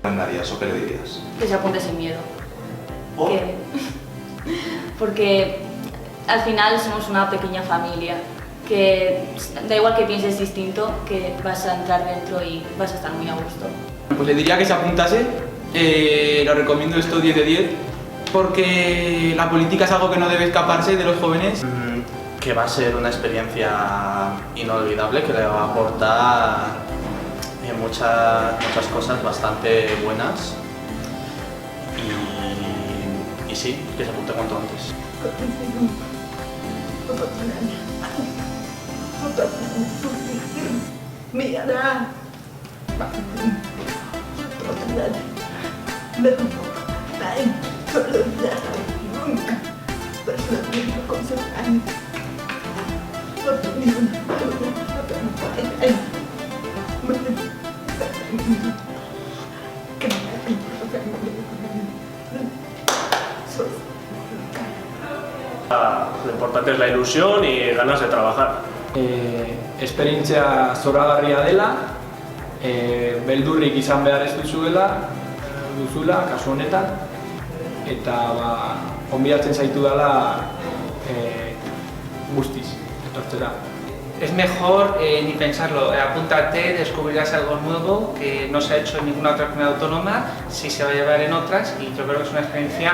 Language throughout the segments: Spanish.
¿Recomendarías o qué le dirías? Que se apunte sin miedo. ¿Por? Porque al final somos una pequeña familia, que da igual que pienses distinto, que vas a entrar dentro y vas a estar muy a gusto. Pues le diría que se apuntase, lo recomiendo esto 10 de 10, porque la política es algo que no debe escaparse de los jóvenes. Que va a ser una experiencia inolvidable, que le va a aportar muchas cosas bastante buenas y sí, que se apunte cuanto antes. Lo importante es la ilusión y ganas de trabajar. Esperientzia zoragarria dela, beldurrik izan behar ez duzula, kasu honetan, eta onbidatzen zaitu dela guztiz, etortzera. Es mejor ni pensarlo, apúntate, descubrirás algo nuevo que no se ha hecho en ninguna otra comunidad autónoma, sí se va a llevar en otras y yo creo que es una experiencia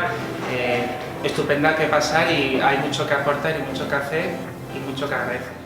estupenda que pasar y hay mucho que aportar y mucho que hacer y mucho que agradecer.